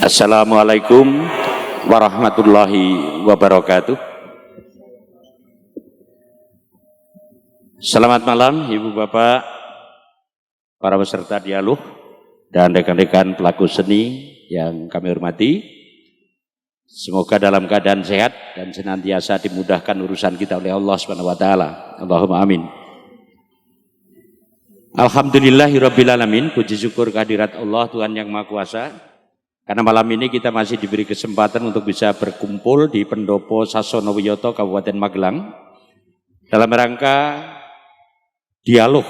Assalamualaikum warahmatullahi wabarakatuh. Selamat malam Ibu Bapak, para peserta dialog dan rekan-rekan pelaku seni yang kami hormati. Semoga dalam keadaan sehat dan senantiasa dimudahkan urusan kita oleh Allah Subhanahu wa taala. Allahumma amin. Alhamdulillahirabbil alamin, puji syukur kehadirat Allah Tuhan yang Maha Kuasa. Karena malam ini kita masih diberi kesempatan untuk bisa berkumpul di Pendopo Sasono Wiyoto Kabupaten Magelang dalam rangka dialog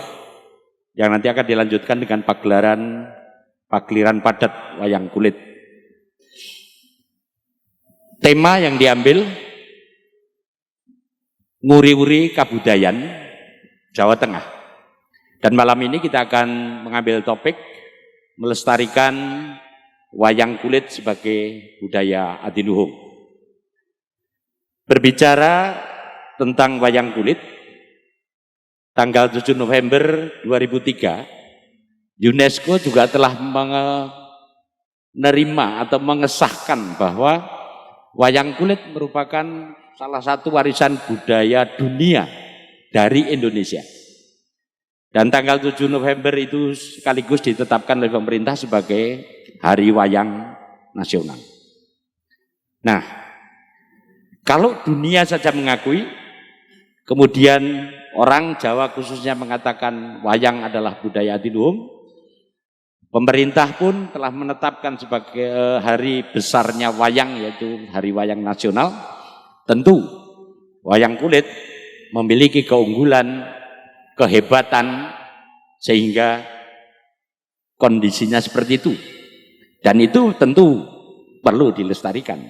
yang nanti akan dilanjutkan dengan pagelaran padat wayang kulit. Tema yang diambil nguri-uri kabudayan Jawa Tengah. Dan malam ini kita akan mengambil topik melestarikan wayang kulit sebagai budaya adiluhung. Berbicara tentang wayang kulit, tanggal 7 November 2003, UNESCO juga telah menerima atau mengesahkan bahwa wayang kulit merupakan salah satu warisan budaya dunia dari Indonesia. Dan tanggal 7 November itu sekaligus ditetapkan oleh pemerintah sebagai Hari Wayang Nasional. Nah, kalau dunia saja mengakui, kemudian orang Jawa khususnya mengatakan wayang adalah budaya adiluhung, pemerintah pun telah menetapkan sebagai hari besarnya wayang, yaitu Hari Wayang Nasional. Tentu wayang kulit memiliki keunggulan, kehebatan, sehingga kondisinya seperti itu. Dan itu tentu perlu dilestarikan,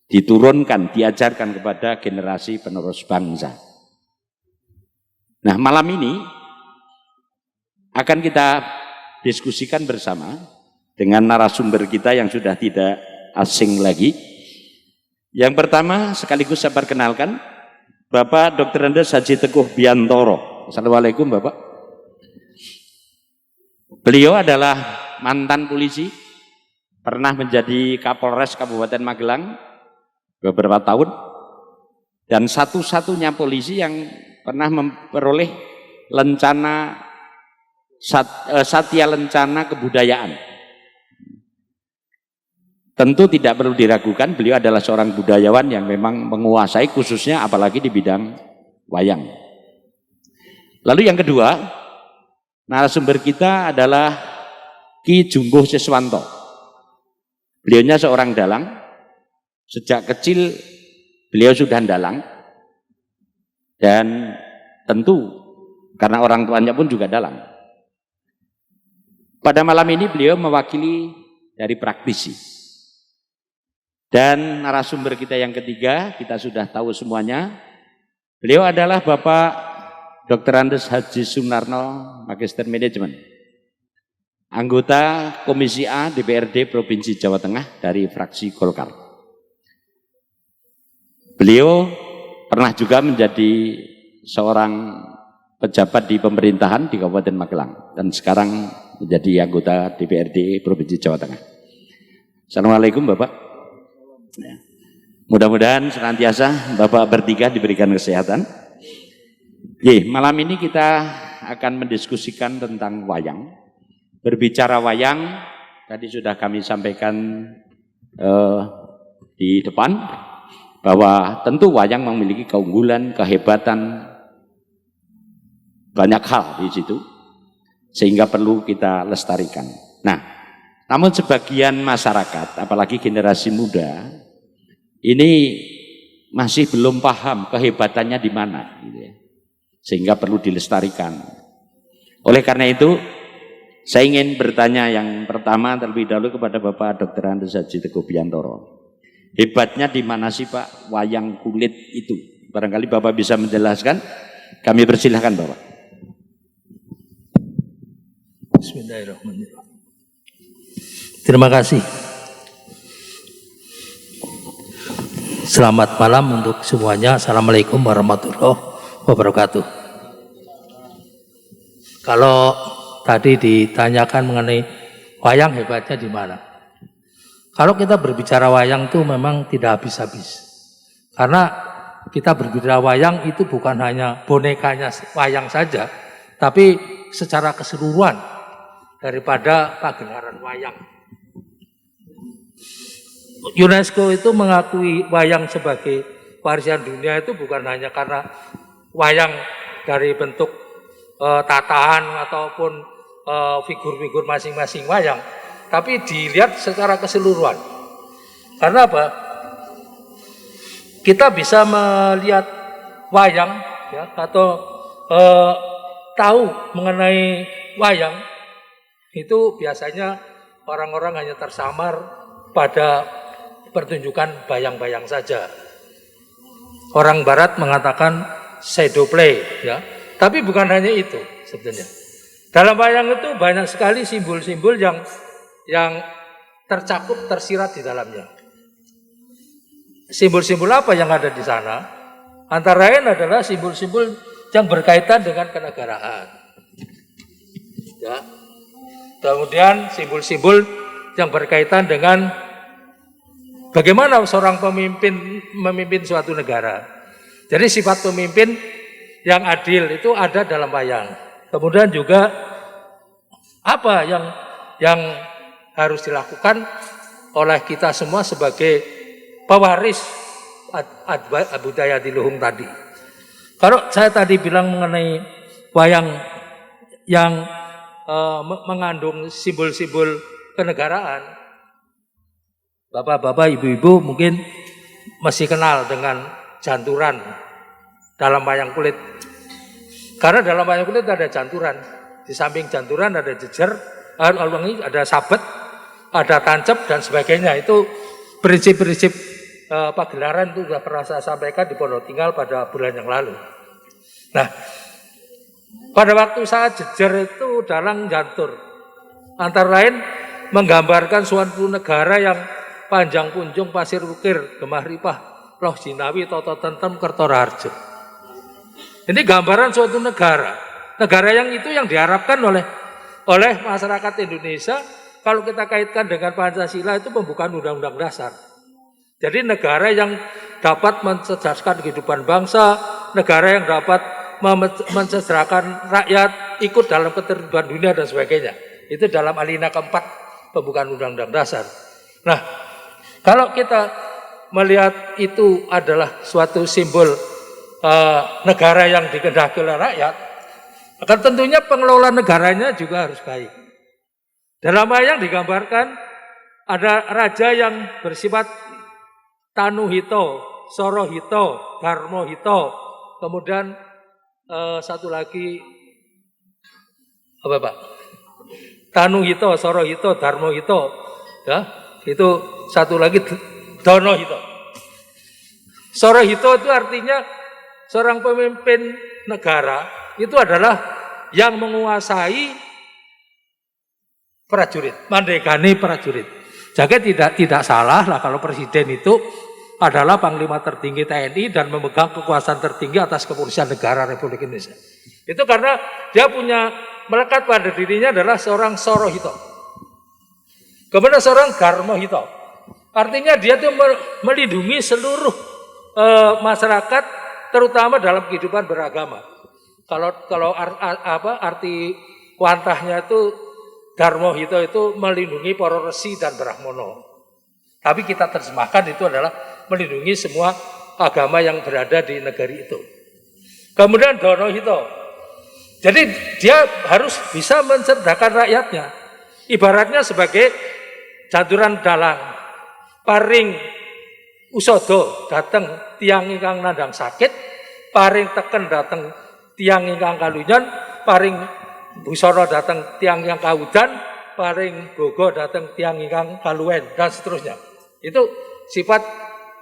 diturunkan, diajarkan kepada generasi penerus bangsa. Nah, malam ini akan kita diskusikan bersama dengan narasumber kita yang sudah tidak asing lagi. Yang pertama sekaligus saya perkenalkan Bapak Dr. Andes Haji Teguh Biantoro. Assalamualaikum Bapak. Beliau adalah mantan polisi, pernah menjadi Kapolres Kabupaten Magelang beberapa tahun, dan satu-satunya polisi yang pernah memperoleh Satya Lencana Kebudayaan. Tentu tidak perlu diragukan, beliau adalah seorang budayawan yang memang menguasai khususnya apalagi di bidang wayang. Lalu yang kedua, narasumber kita adalah Ki Jumbuh Siswanto. Beliaunya seorang dalang. Sejak kecil beliau sudah dalang. Dan tentu karena orang tuanya pun juga dalang. Pada malam ini beliau mewakili dari praktisi. Dan narasumber kita yang ketiga, kita sudah tahu semuanya. Beliau adalah Bapak Dr. Andes Haji Sunarno, Magister Manajemen, anggota Komisi A DPRD Provinsi Jawa Tengah dari fraksi Golkar. Beliau pernah juga menjadi seorang pejabat di pemerintahan di Kabupaten Magelang dan sekarang menjadi anggota DPRD Provinsi Jawa Tengah. Assalamualaikum Bapak. Mudah-mudahan senantiasa Bapak bertiga diberikan kesehatan. Malam ini kita akan mendiskusikan tentang wayang. Berbicara wayang, tadi sudah kami sampaikan di depan, bahwa tentu wayang memiliki keunggulan, kehebatan, banyak hal di situ, sehingga perlu kita lestarikan. Nah, namun sebagian masyarakat, apalagi generasi muda, ini masih belum paham kehebatannya di mana, gitu ya, sehingga perlu dilestarikan. Oleh karena itu, saya ingin bertanya yang pertama terlebih dahulu kepada Bapak Dr. Andes Haji Teguh Biantoro. Hebatnya di mana sih Pak wayang kulit itu? Barangkali Bapak bisa menjelaskan. Kami persilahkan Bapak. Bismillahirrahmanirrahim. Terima kasih. Selamat malam untuk semuanya. Assalamualaikum warahmatullahi wabarakatuh. Kalau tadi ditanyakan mengenai wayang hebatnya di mana? Kalau kita berbicara wayang itu memang tidak habis-habis. Karena kita berbicara wayang itu bukan hanya bonekanya wayang saja, tapi secara keseluruhan daripada pagelaran wayang. UNESCO itu mengakui wayang sebagai warisan dunia itu bukan hanya karena wayang dari bentuk tatahan ataupun figur-figur masing-masing wayang, tapi dilihat secara keseluruhan. Karena apa? Kita bisa melihat wayang ya, atau tahu mengenai wayang itu biasanya orang-orang hanya tersamar pada pertunjukan bayang-bayang saja. Orang barat mengatakan shadow play ya. Tapi bukan hanya itu sebenarnya. Dalam wayang itu banyak sekali simbol-simbol yang tercakup, tersirat di dalamnya. Simbol-simbol apa yang ada di sana? Antara lain adalah simbol-simbol yang berkaitan dengan kenegaraan. Ya. Kemudian simbol-simbol yang berkaitan dengan bagaimana seorang pemimpin memimpin suatu negara. Jadi sifat pemimpin yang adil itu ada dalam wayang. Kemudian juga apa yang harus dilakukan oleh kita semua sebagai pewaris budaya di Luhung tadi. Kalau saya tadi bilang mengenai wayang yang mengandung simbol-simbol kenegaraan, bapak-bapak, ibu-ibu mungkin masih kenal dengan janturan dalam wayang kulit. Karena dalam wayang kulit ada janturan. Di samping janturan ada jejer, ada sabet, ada tancep dan sebagainya. Itu prinsip-prinsip pagelaran itu sudah pernah saya sampaikan di Pondok Tinggal pada bulan yang lalu. Nah, pada waktu saat jejer itu dalang jantur. Antara lain menggambarkan suatu negara yang panjang punjung pasir ukir, gemah ripah, loh jinawi, toto tentem, kertoraharjo. Ini gambaran suatu negara. Negara yang itu yang diharapkan oleh masyarakat Indonesia. Kalau kita kaitkan dengan Pancasila itu pembukaan Undang-Undang Dasar. Jadi negara yang dapat mencerdaskan kehidupan bangsa, negara yang dapat mensejahterakan rakyat, ikut dalam ketertiban dunia dan sebagainya. Itu dalam alinea keempat pembukaan Undang-Undang Dasar. Nah, kalau kita melihat itu adalah suatu simbol negara yang dikehendaki oleh rakyat, akan tentunya pengelola negaranya juga harus baik. Dalam wayang digambarkan ada raja yang bersifat Tanuhito, Sorohito, Darmohito, kemudian satu lagi apa Pak? Tanuhito, Sorohito, Darmohito, ya itu satu lagi Donohito. Sorohito itu artinya seorang pemimpin negara itu adalah yang menguasai prajurit, mandekani prajurit. Jadi tidak salah lah kalau presiden itu adalah panglima tertinggi TNI dan memegang kekuasaan tertinggi atas kepolisian negara Republik Indonesia. Itu karena dia punya melekat pada dirinya adalah seorang Sorohito. Kemudian seorang Darmohito. Artinya dia itu melindungi seluruh masyarakat terutama dalam kehidupan beragama. Kalau arti kuantahnya itu Darmohito itu melindungi para resi dan brahmana. Tapi kita terjemahkan itu adalah melindungi semua agama yang berada di negeri itu. Kemudian Donohito. Jadi dia harus bisa mencerdakan rakyatnya. Ibaratnya sebagai janturan dalang. Paring usodo dateng tiang ingkang nandang sakit, paring teken dateng tiang ingkang kalunyan, paring busana dateng tiang yang kaudan, paring gogo dateng tiang ingkang kaluen dan seterusnya. Itu sifat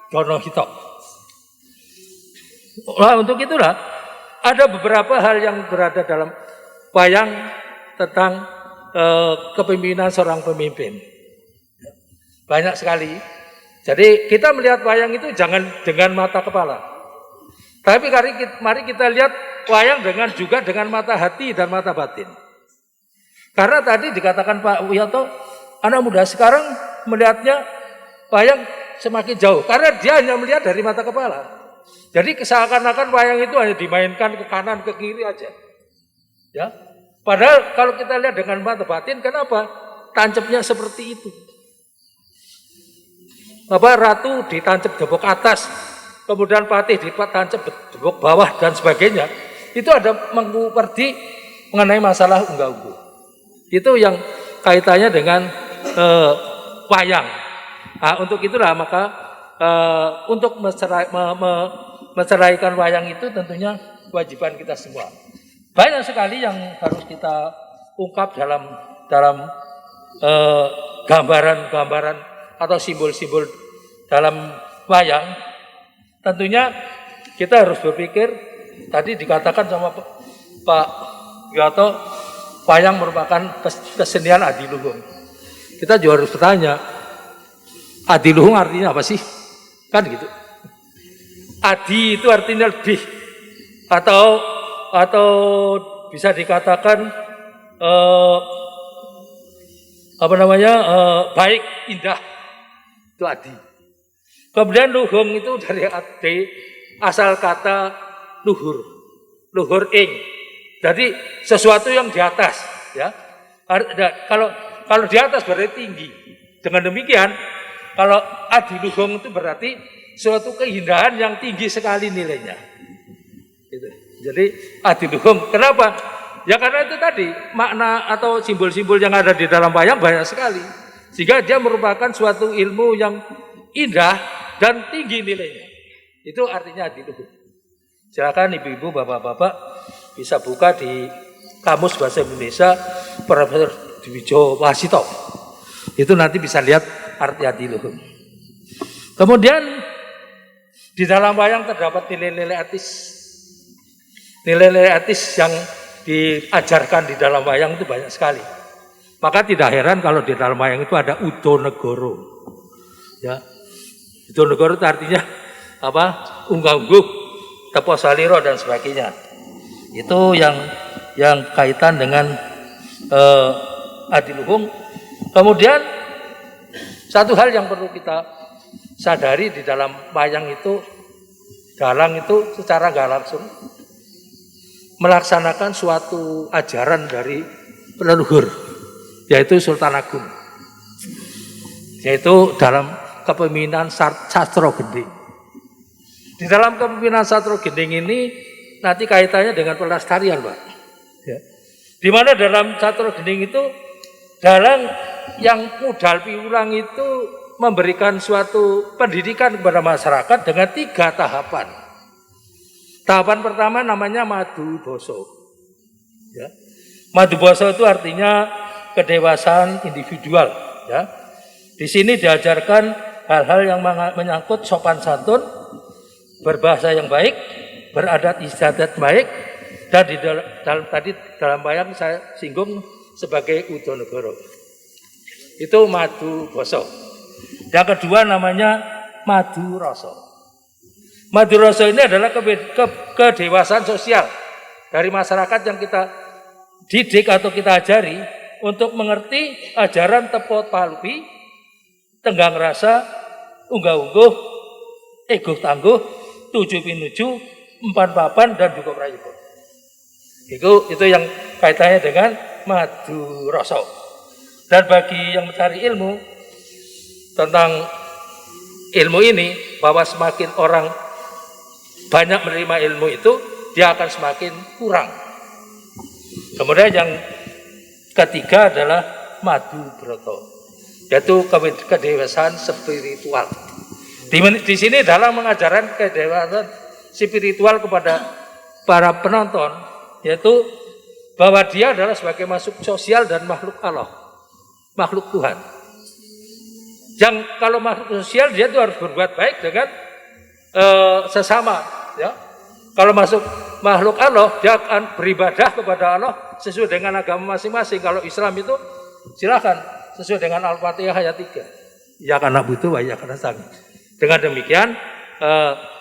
Donohito. Nah, untuk itulah ada beberapa hal yang berada dalam wayang tentang kepemimpinan seorang pemimpin. Banyak sekali. Jadi kita melihat wayang itu jangan dengan mata kepala. Tapi mari kita lihat wayang juga dengan mata hati dan mata batin. Karena tadi dikatakan Pak Wiyoto, anak muda sekarang melihatnya wayang semakin jauh karena dia hanya melihat dari mata kepala. Jadi seakan-akan wayang itu hanya dimainkan ke kanan ke kiri aja. Ya. Padahal kalau kita lihat dengan mata batin, kenapa tancapnya seperti itu? Ratu ditancap debok atas, kemudian patih ditancap debok bawah dan sebagainya. Itu ada mengerti mengenai masalah unggah-ungguh. Itu yang kaitannya dengan wayang. Nah, untuk itulah maka untuk menceraikan wayang itu tentunya kewajiban kita semua. Banyak sekali yang harus kita ungkap dalam gambaran-gambaran atau simbol-simbol dalam wayang. Tentunya kita harus berpikir, tadi dikatakan sama Pak Wiyoto, wayang merupakan kesenian adiluhung. Kita juga harus bertanya, adiluhung artinya apa sih? Kan gitu. Adi itu artinya lebih, atau bisa dikatakan baik, indah, itu adi. Kemudian luhung itu dari asal kata luhur ing. Jadi sesuatu yang di atas, ya. Kalau di atas berarti tinggi. Dengan demikian, kalau adiluhung itu berarti suatu keindahan yang tinggi sekali nilainya. Gitu. Jadi adiluhung, kenapa? Ya karena itu tadi makna atau simbol-simbol yang ada di dalam wayang banyak sekali, sehingga dia merupakan suatu ilmu yang indah dan tinggi nilainya. Itu artinya adiluhung. Silakan ibu-ibu, bapak-bapak bisa buka di Kamus Bahasa Indonesia Profesor Dwijo Wasito. Itu nanti bisa lihat arti adiluhung. Kemudian di dalam wayang terdapat nilai-nilai etis. Nilai-nilai etis yang diajarkan di dalam wayang itu banyak sekali. Maka tidak heran kalau di dalam wayang itu ada Udonegoro. Ya. Udonegoro itu artinya apa? Unggah-ungguh, tepo saliro dan sebagainya. Itu yang kaitan dengan adiluhung. Kemudian satu hal yang perlu kita sadari di dalam wayang itu, dalang itu secara nggak langsung melaksanakan suatu ajaran dari leluhur, yaitu Sultan Agung, yaitu dalam kepemimpinan Sastro Gending. Di dalam kepemimpinan Sastro Gending ini nanti kaitannya dengan pelestarian, Pak. Ya. Di mana dalam Sastro Gending itu dalang yang modal piulang itu memberikan suatu pendidikan kepada masyarakat dengan 3 tahapan. Tahapan pertama namanya Madu Boso. Ya. Madu Boso itu artinya kedewasaan individual. Ya. Di sini diajarkan hal-hal yang menyangkut sopan santun, berbahasa yang baik, beradat istiadat baik, dan di dalam wayang saya singgung sebagai Udonegoro. Itu Madu Boso. Yang kedua namanya Madu Rasa. Madu Rasa ini adalah kedewasaan sosial dari masyarakat yang kita didik atau kita ajari untuk mengerti ajaran tepo palupi, tenggang rasa, unggah-ungguh, ego tangguh, tujuh pinuju, 4 papan dan juga prayoga. Itu yang kaitannya dengan Madu Rasa. Dan bagi yang mencari ilmu tentang ilmu ini, bahwa semakin orang banyak menerima ilmu itu, dia akan semakin kurang. Kemudian yang ketiga adalah Madu Broto, yaitu kedewasaan spiritual. Di sini dalam mengajarkan kedewasaan spiritual kepada para penonton, yaitu bahwa dia adalah sebagai makhluk sosial dan makhluk Allah, makhluk Tuhan. Yang kalau makhluk sosial dia itu harus berbuat baik dengan sesama, ya. Kalau masuk makhluk Allah, dia akan beribadah kepada Allah sesuai dengan agama masing-masing. Kalau Islam itu silakan sesuai dengan Al-Fatihah ayat 3. Ya karena butuh, ya karena sang. Dengan demikian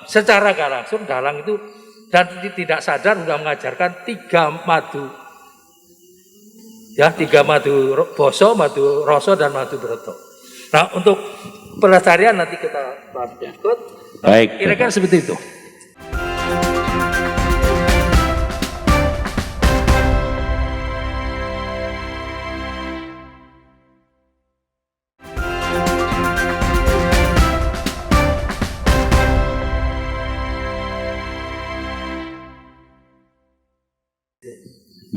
secara gak langsung dalang itu dan tidak sadar sudah mengajarkan 3 madu. Ya, 3 Madu Boso, Madu Rasa dan Madu Broto. Nah, untuk pelestarian nanti kita bahas berikut. Baik. Kira-kira seperti itu.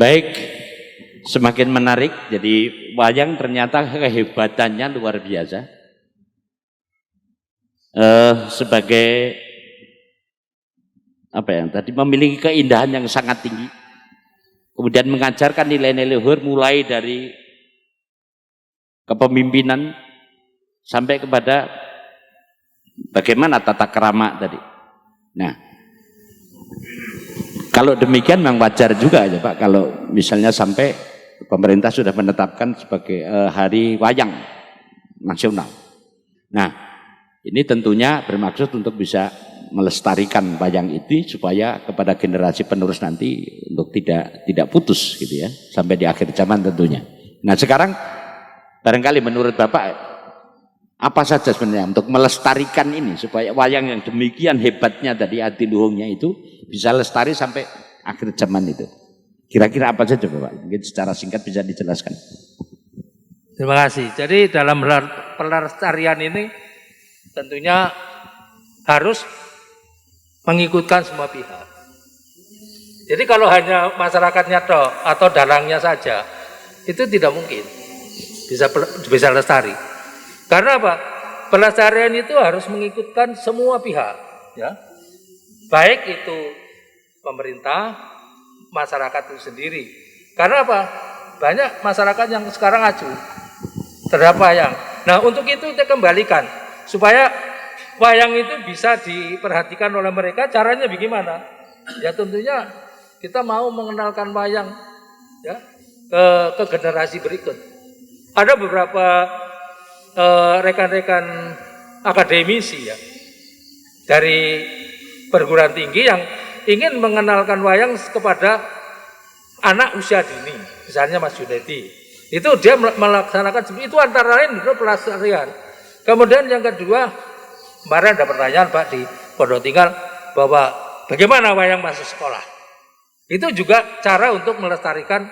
Baik, semakin menarik. Jadi wayang ternyata kehebatannya luar biasa. Sebagai apa ya? Tadi memiliki keindahan yang sangat tinggi. Kemudian mengajarkan nilai-nilai luhur mulai dari kepemimpinan sampai kepada bagaimana tata krama tadi. Nah, kalau demikian memang wajar juga ya Pak, kalau misalnya sampai pemerintah sudah menetapkan sebagai hari wayang nasional. Nah, ini tentunya bermaksud untuk bisa melestarikan wayang itu supaya kepada generasi penerus nanti untuk tidak putus gitu ya sampai di akhir zaman tentunya. Nah, sekarang barangkali menurut Bapak apa saja sebenarnya untuk melestarikan ini supaya wayang yang demikian hebatnya tadi adiluhungnya itu bisa lestari sampai akhir zaman itu. Kira-kira apa saja Bapak? Mungkin secara singkat bisa dijelaskan. Terima kasih. Jadi dalam pelestarian ini tentunya harus mengikutkan semua pihak. Jadi kalau hanya masyarakatnya toh atau dalangnya saja itu tidak mungkin bisa lestari. Karena apa? Pelestarian itu harus mengikutkan semua pihak, ya. Baik itu pemerintah, masyarakat itu sendiri. Karena apa? Banyak masyarakat yang sekarang acuh terhadap wayang. Nah, untuk itu kita kembalikan supaya wayang itu bisa diperhatikan oleh mereka. Caranya bagaimana? Ya tentunya kita mau mengenalkan wayang ya ke generasi berikut. Ada beberapa rekan-rekan akademisi ya dari perguruan tinggi yang ingin mengenalkan wayang kepada anak usia dini, misalnya Mas Junedi. Itu dia melaksanakan itu antara lain itu pelestarian. Kemudian yang kedua, kemarin ada pertanyaan Pak di Pondok Tinggal bahwa bagaimana wayang masuk sekolah. Itu juga cara untuk melestarikan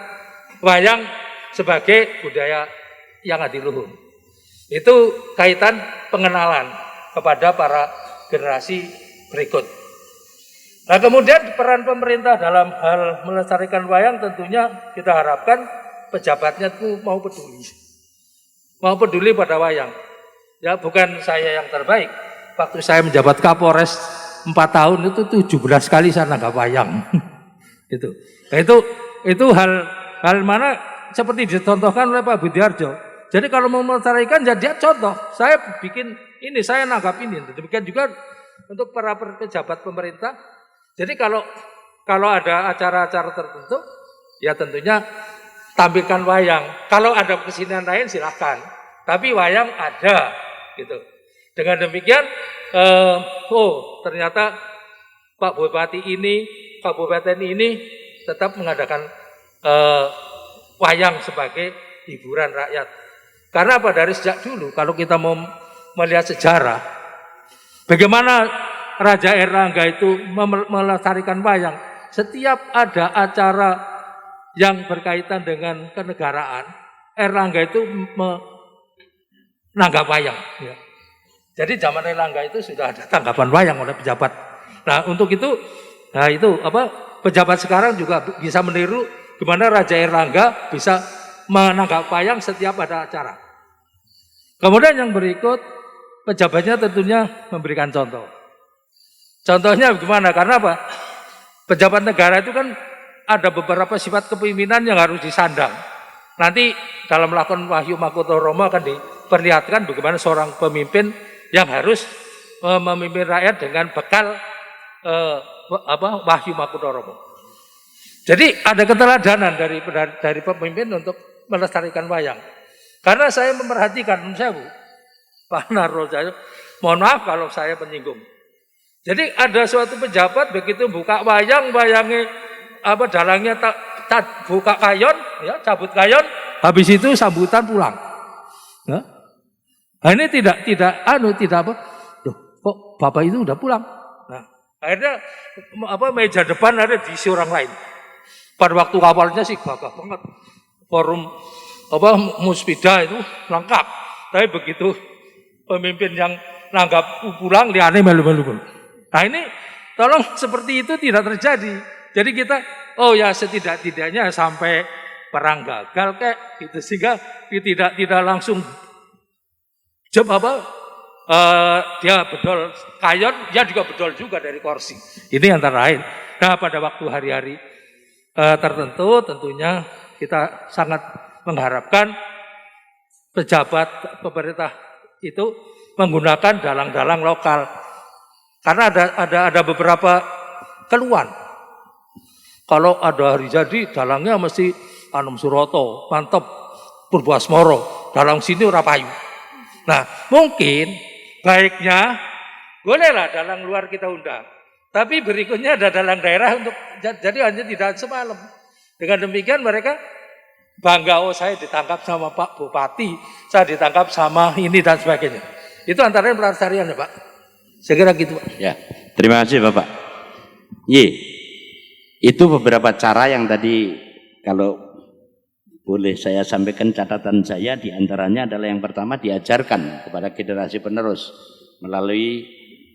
wayang sebagai budaya yang adiluhung. Itu kaitan pengenalan kepada para generasi berikut. Nah, kemudian peran pemerintah dalam hal melestarikan wayang tentunya kita harapkan pejabatnya itu mau peduli pada wayang. Ya, bukan saya yang terbaik. Waktu saya menjabat Kapolres 4 tahun itu 17 kali saya nanggap wayang. Itu. Nah, itu hal mana seperti dicontohkan oleh Pak Budiarjo. Jadi kalau mau melestarikan ya dia contoh. Saya bikin ini, saya nanggap ini. Demikian juga untuk para pejabat pemerintah. Jadi kalau ada acara-acara tertentu, ya tentunya tampilkan wayang. Kalau ada kesenian lain silahkan. Tapi wayang ada, gitu. Dengan demikian, ternyata Pak Bupati ini, Kabupaten ini tetap mengadakan wayang sebagai hiburan rakyat. Karena apa? Dari sejak dulu, kalau kita mau melihat sejarah, bagaimana Raja Erlangga itu melestarikan wayang. Setiap ada acara yang berkaitan dengan kenegaraan, Erlangga itu menanggap wayang. Ya. Jadi zaman Erlangga itu sudah ada tanggapan wayang oleh pejabat. Nah untuk itu, pejabat sekarang juga bisa meniru gimana Raja Erlangga bisa menanggap wayang setiap ada acara. Kemudian yang berikut, pejabatnya tentunya memberikan contoh. Contohnya bagaimana? Karena apa? Pejabat negara itu kan ada beberapa sifat kepemimpinan yang harus disandang. Nanti dalam melakukan Wahyu Makutoromo akan diperlihatkan bagaimana seorang pemimpin yang harus memimpin rakyat dengan bekal Wahyu Makutoromo. Jadi ada keteladanan dari pemimpin untuk melestarikan wayang. Karena saya memperhatikan, Pak Narul, mohon maaf kalau saya menyinggung. Jadi ada suatu pejabat begitu buka wayang, bayangnya dalangnya buka kayon, ya cabut kayon, habis itu sambutan pulang. Ya. Nah, ini tidak apa? Loh, kok Bapak itu udah pulang? Nah, akhirnya meja depan ada diisi orang lain. Pada waktu awalnya sih gagah banget. Forum Muspida itu lengkap. Tapi begitu pemimpin yang nanggap pulang, liane melu-melu. Nah ini tolong seperti itu tidak terjadi. Jadi kita, oh ya setidak-tidaknya sampai perang gagal kayak gitu, sehingga tidak langsung dia bedol kayon, dia juga bedol juga dari kursi. Ini antara lain. Nah pada waktu hari-hari tertentu tentunya kita sangat mengharapkan pejabat pemerintah itu menggunakan dalang-dalang lokal. Karena ada beberapa keluhan. Kalau ada hari jadi, dalangnya mesti Anom Suroto, Mantep, Purboasmoro, dalang sini ora payu. Nah, mungkin baiknya bolehlah dalang luar kita undang. Tapi berikutnya ada dalang daerah untuk jadi hanya tidak semalam. Dengan demikian mereka bangga, oh saya ditangkap sama Pak Bupati, saya ditangkap sama ini dan sebagainya. Itu antara pelestarian ya Pak. Saya kira gitu Pak. Ya, terima kasih Bapak. Itu beberapa cara yang tadi kalau boleh saya sampaikan catatan saya, diantaranya adalah yang pertama diajarkan kepada generasi penerus melalui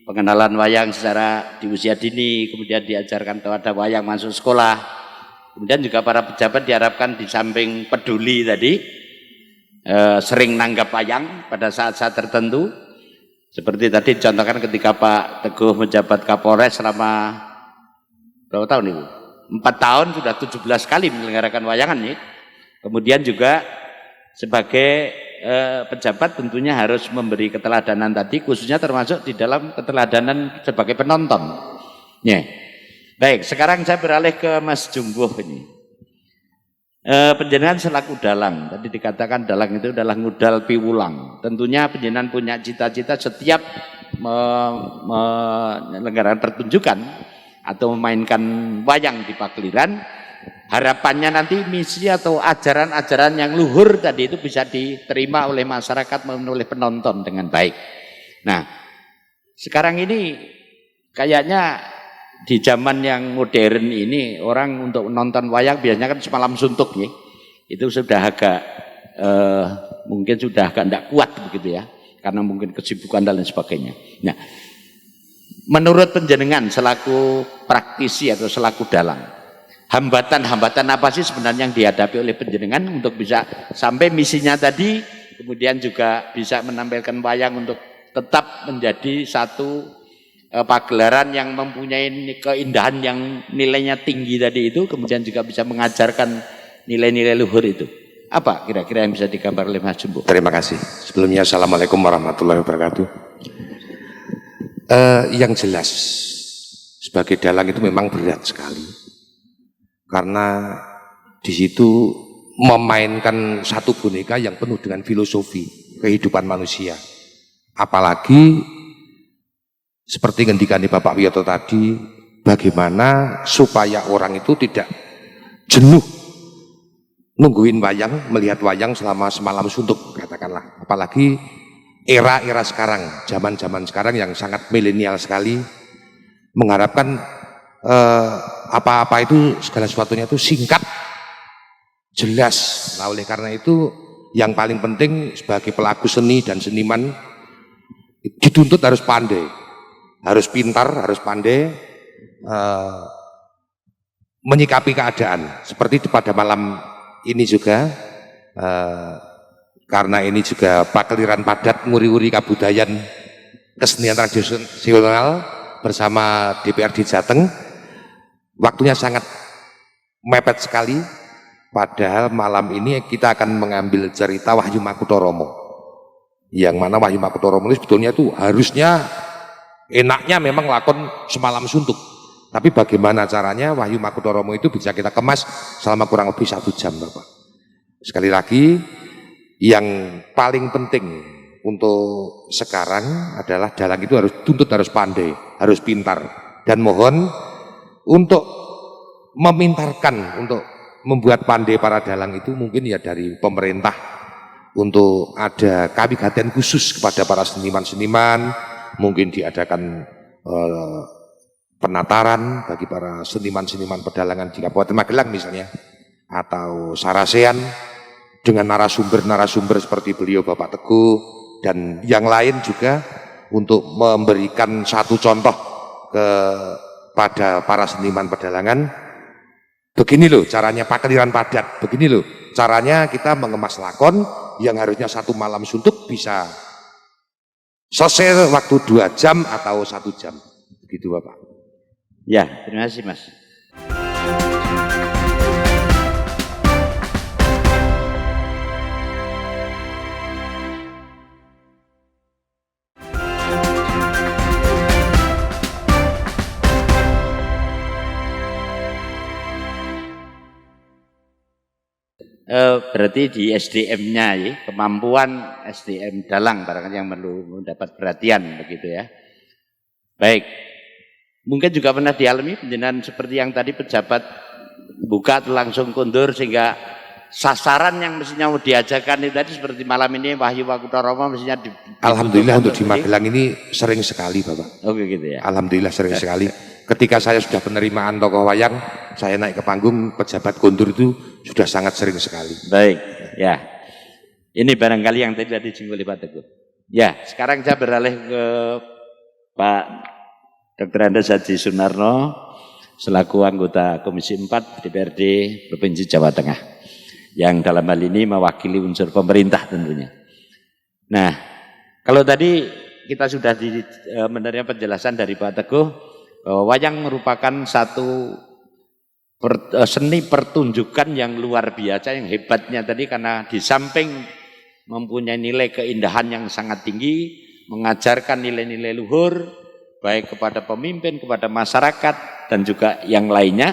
pengenalan wayang secara di usia dini, kemudian diajarkan kepada wayang masuk sekolah, kemudian juga para pejabat diharapkan di samping peduli tadi sering nanggap wayang pada saat-saat tertentu, seperti tadi contohkan ketika Pak Teguh menjabat Kapolres selama berapa tahun itu? 4 tahun sudah 17 kali menyelenggarakan wayangan nih. Kemudian juga sebagai pejabat tentunya harus memberi keteladanan tadi, khususnya termasuk di dalam keteladanan sebagai penonton. Ya. Baik, sekarang saya beralih ke Mas Jumbuh ini. Penjenengan selaku dalang, tadi dikatakan dalang itu adalah ngudal piwulang. Tentunya penjenengan punya cita-cita setiap menyelenggarakan pertunjukan atau memainkan wayang di Pakliran, harapannya nanti misi atau ajaran-ajaran yang luhur tadi itu bisa diterima oleh masyarakat maupun oleh penonton dengan baik. Nah, sekarang ini kayaknya di zaman yang modern ini orang untuk menonton wayang biasanya kan semalam suntuk ya. Itu sudah agak mungkin sudah agak tidak kuat begitu ya, karena mungkin kesibukan dan lain sebagainya. Nah, menurut penjenengan selaku praktisi atau selaku dalang, hambatan-hambatan apa sih sebenarnya yang dihadapi oleh penjenengan untuk bisa sampai misinya tadi, kemudian juga bisa menampilkan wayang untuk tetap menjadi satu pagelaran yang mempunyai keindahan yang nilainya tinggi tadi itu, kemudian juga bisa mengajarkan nilai-nilai luhur itu. Apa kira-kira yang bisa digambar oleh Mas Jumbuh? Terima kasih. Sebelumnya Assalamualaikum warahmatullahi wabarakatuh. Yang jelas sebagai dalang itu memang berat sekali, karena di situ memainkan satu boneka yang penuh dengan filosofi kehidupan manusia. Apalagi seperti ngendikane Bapak Wiyoto tadi, bagaimana supaya orang itu tidak jenuh nungguin wayang, melihat wayang selama semalam suntuk katakanlah. Apalagi era-era sekarang, zaman-zaman sekarang yang sangat milenial sekali, mengharapkan apa-apa itu segala sesuatunya itu singkat, jelas. Nah oleh karena itu yang paling penting sebagai pelaku seni dan seniman dituntut harus pandai, harus pintar, harus pandai menyikapi keadaan. Seperti pada malam ini juga, karena ini juga Pakliran padat nguri-nguri kabudayan kesenian tradisional bersama DPRD Jateng, waktunya sangat mepet sekali. Padahal malam ini kita akan mengambil cerita Wahyu Makutoromo, yang mana Wahyu Makutoromo ini sebetulnya itu harusnya enaknya memang lakon semalam suntuk, tapi bagaimana caranya Wahyu Makutoromo itu bisa kita kemas selama kurang lebih 1 jam Bapak. Sekali lagi, yang paling penting untuk sekarang adalah dalang itu harus pandai, harus pintar, dan mohon untuk memintarkan untuk membuat pandai para dalang itu mungkin ya dari pemerintah untuk ada kawigaten khusus kepada para seniman-seniman, mungkin diadakan penataran bagi para seniman-seniman pedalangan di Kabupaten Magelang misalnya, atau Sarasean dengan narasumber-narasumber seperti beliau Bapak Teguh dan yang lain juga, untuk memberikan satu contoh kepada para seniman pedalangan. Begini loh caranya pakliran padat, begini loh caranya kita mengemas lakon yang harusnya 1 malam suntuk bisa selesai waktu 2 jam atau 1 jam. Begitu Bapak. Ya, terima kasih Mas. Berarti di SDM-nya ya, kemampuan SDM dalang barangkali yang perlu mendapat perhatian begitu ya. Baik, mungkin juga pernah dialami penjenengan seperti yang tadi pejabat buka langsung kundur, sehingga sasaran yang mestinya mau diajarkan itu tadi seperti malam ini Wahyu Wakutarama mestinya Alhamdulillah untuk di Magelang ini sering sekali Bapak. Oh gitu ya. Alhamdulillah sering sekali. Ketika saya sudah penerimaan tokoh wayang, saya naik ke panggung, pejabat kundur itu sudah sangat sering sekali. Baik, ya. Ini barangkali yang tadi disinggung oleh Pak Teguh. Ya, sekarang saya beralih ke Pak Dr. Andes Haji Sunarno selaku anggota Komisi 4 DPRD Provinsi Jawa Tengah, yang dalam hal ini mewakili unsur pemerintah tentunya. Nah, kalau tadi kita sudah menerima penjelasan dari Pak Teguh, wayang merupakan satu seni pertunjukan yang luar biasa, yang hebatnya tadi karena di samping mempunyai nilai keindahan yang sangat tinggi, mengajarkan nilai-nilai luhur, baik kepada pemimpin, kepada masyarakat, dan juga yang lainnya,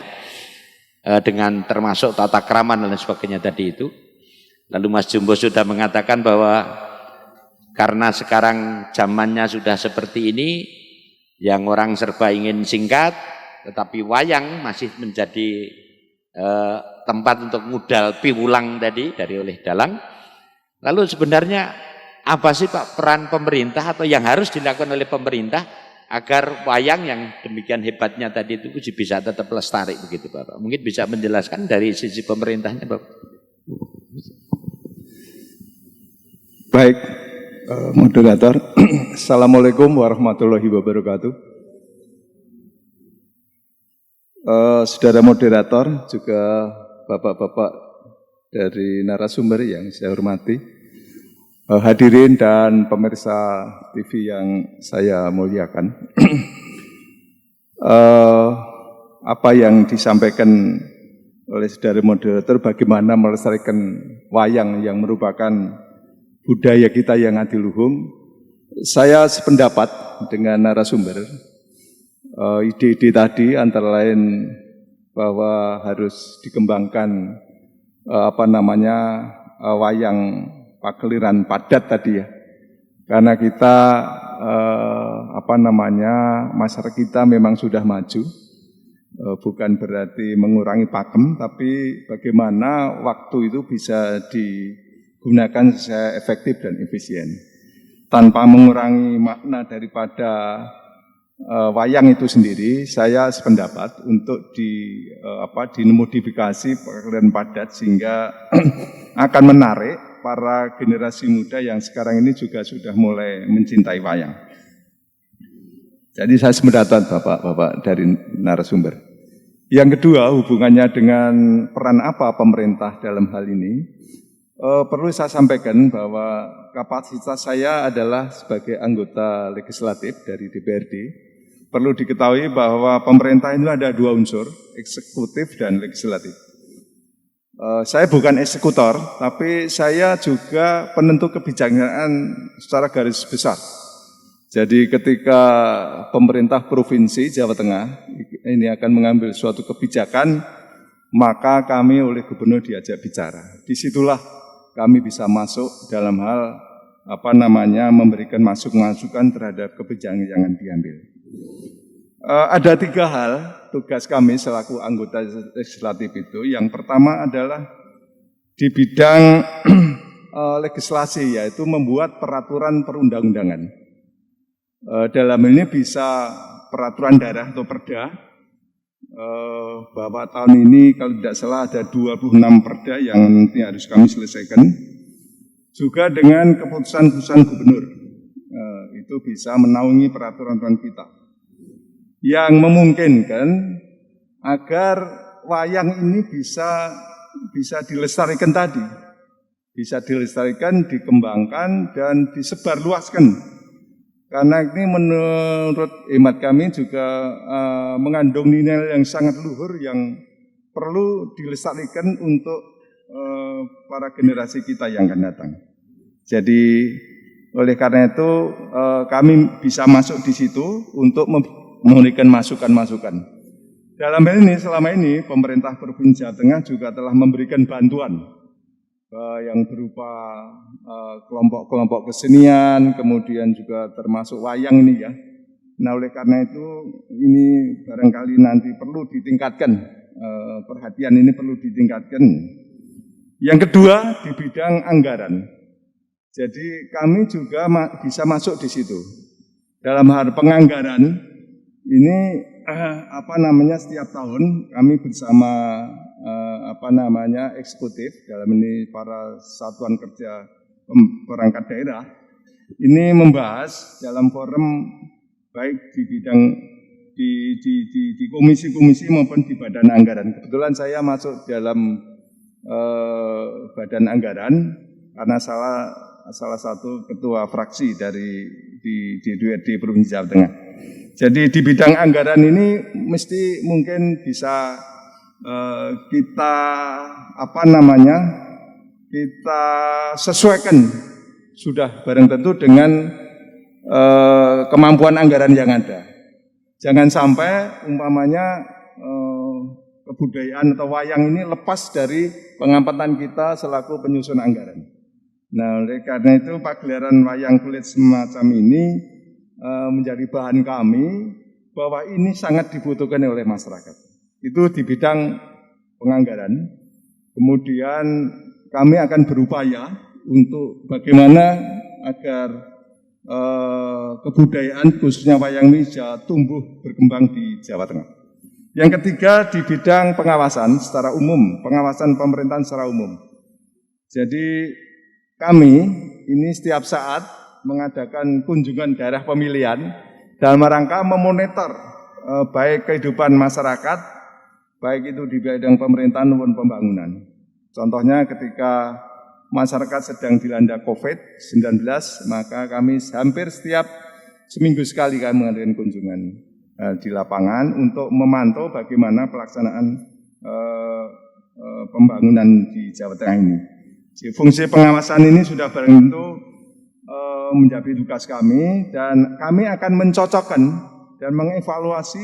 dengan termasuk tata krama dan sebagainya tadi itu. Lalu Mas Jumbo sudah mengatakan bahwa karena sekarang zamannya sudah seperti ini, yang orang serba ingin singkat, tetapi wayang masih menjadi tempat untuk modal piwulang tadi dari oleh dalang. Lalu sebenarnya apa sih Pak peran pemerintah atau yang harus dilakukan oleh pemerintah agar wayang yang demikian hebatnya tadi itu bisa tetap lestari begitu Bapak? Mungkin bisa menjelaskan dari sisi pemerintahnya Bapak. Baik, moderator. Assalamualaikum warahmatullahi wabarakatuh. Saudara moderator, juga bapak-bapak dari narasumber yang saya hormati, hadirin dan pemirsa TV yang saya muliakan. Apa yang disampaikan oleh saudara moderator bagaimana melestarikan wayang yang merupakan budaya kita yang adiluhung, saya sependapat dengan narasumber. Ide-ide tadi antara lain bahwa harus dikembangkan wayang pakliran padat tadi ya, karena kita masyarakat kita memang sudah maju, bukan berarti mengurangi pakem, tapi bagaimana waktu itu bisa digunakan secara efektif dan efisien tanpa mengurangi makna daripada wayang itu sendiri. Saya sependapat untuk dimodifikasi pakliran padat sehingga akan menarik para generasi muda yang sekarang ini juga sudah mulai mencintai wayang. Jadi saya sependapat Bapak dari narasumber. Yang kedua, hubungannya dengan peran apa pemerintah dalam hal ini? Perlu saya sampaikan bahwa kapasitas saya adalah sebagai anggota legislatif dari DPRD. Perlu diketahui bahwa pemerintah itu ada 2 unsur, eksekutif dan legislatif. Saya bukan eksekutor, tapi saya juga penentu kebijakan secara garis besar. Jadi ketika pemerintah Provinsi Jawa Tengah ini akan mengambil suatu kebijakan, maka kami oleh gubernur diajak bicara. Disitulah kami bisa masuk dalam hal memberikan masukan terhadap kebijakan yang diambil. Ada 3 hal tugas kami selaku anggota legislatif itu. Yang pertama adalah di bidang legislasi, yaitu membuat peraturan perundang-undangan. Dalam ini bisa peraturan daerah atau perda, bahwa tahun ini kalau tidak salah ada 26 perda yang nanti harus kami selesaikan. Juga dengan keputusan-keputusan gubernur, itu bisa menaungi peraturan-peraturan kita. Yang memungkinkan agar wayang ini bisa dilestarikan tadi. Bisa dilestarikan, dikembangkan, dan disebarluaskan. Karena ini menurut hemat kami juga mengandung nilai yang sangat luhur yang perlu dilestarikan untuk para generasi kita yang akan datang. Jadi oleh karena itu kami bisa masuk di situ untuk memberikan masukan-masukan. Dalam hal ini selama ini pemerintah Provinsi Jawa Tengah juga telah memberikan bantuan yang berupa kelompok-kelompok kesenian, kemudian juga termasuk wayang ini ya. Nah oleh karena itu ini barangkali nanti perlu ditingkatkan, perhatian ini perlu ditingkatkan. Yang kedua di bidang anggaran. Jadi kami juga bisa masuk di situ. Dalam hal penganggaran ini setiap tahun kami bersama eksekutif, dalam ini para satuan kerja perangkat daerah, ini membahas dalam forum baik di bidang di komisi-komisi maupun di badan anggaran. Kebetulan saya masuk dalam badan anggaran karena salah satu ketua fraksi di DPRD Provinsi Jawa Tengah. Jadi di bidang anggaran ini mesti mungkin bisa kita sesuaikan sudah bareng tentu dengan kemampuan anggaran yang ada. Jangan sampai umpamanya kebudayaan atau wayang ini lepas dari pengamatan kita selaku penyusun anggaran. Nah, oleh karena itu pagelaran wayang kulit semacam ini menjadi bahan kami bahwa ini sangat dibutuhkan oleh masyarakat. Itu di bidang penganggaran. Kemudian kami akan berupaya untuk bagaimana agar kebudayaan khususnya wayang ini bisa tumbuh berkembang di Jawa Tengah. Yang ketiga di bidang pengawasan secara umum, pengawasan pemerintahan secara umum. Jadi kami ini setiap saat mengadakan kunjungan daerah pemilihan dalam rangka memonitor baik kehidupan masyarakat, baik itu di bidang pemerintahan maupun pembangunan. Contohnya ketika masyarakat sedang dilanda COVID-19, maka kami hampir setiap seminggu sekali kami mengadakan kunjungan di lapangan untuk memantau bagaimana pelaksanaan pembangunan di Jawa Tengah ini. Jadi, fungsi pengawasan ini sudah barang tentu menjadi tugas kami, dan kami akan mencocokkan dan mengevaluasi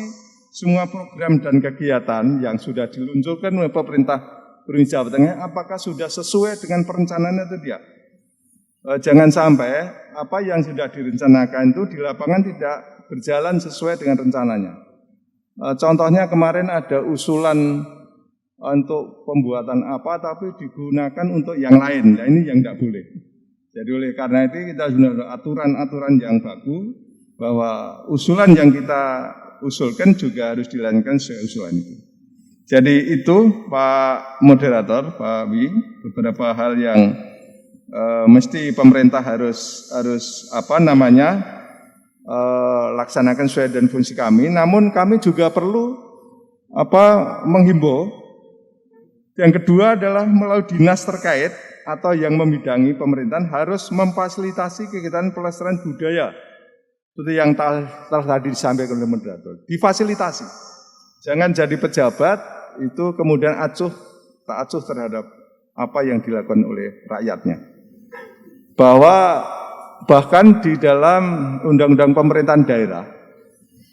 semua program dan kegiatan yang sudah diluncurkan oleh pemerintah Provinsi Jawa Tengah, apakah sudah sesuai dengan perencanaan atau tidak. Jangan sampai apa yang sudah direncanakan itu di lapangan tidak berjalan sesuai dengan rencananya. Contohnya kemarin ada usulan untuk pembuatan apa tapi digunakan untuk yang lain. Nah, ini yang tidak boleh. Jadi oleh karena itu kita sudah ada aturan-aturan yang baku bahwa usulan yang kita usulkan juga harus dilanjutkan sesuai usulan itu. Jadi itu Pak Moderator, Pak Wi, beberapa hal yang mesti pemerintah harus laksanakan sesuai dengan fungsi kami. Namun kami juga perlu menghimbau. Yang kedua adalah melalui dinas terkait atau yang membidangi pemerintahan harus memfasilitasi kegiatan pelestarian budaya. Itu yang tadi disampaikan oleh moderator. Difasilitasi. Jangan jadi pejabat itu kemudian tak acuh terhadap apa yang dilakukan oleh rakyatnya. Bahwa bahkan di dalam undang-undang pemerintahan daerah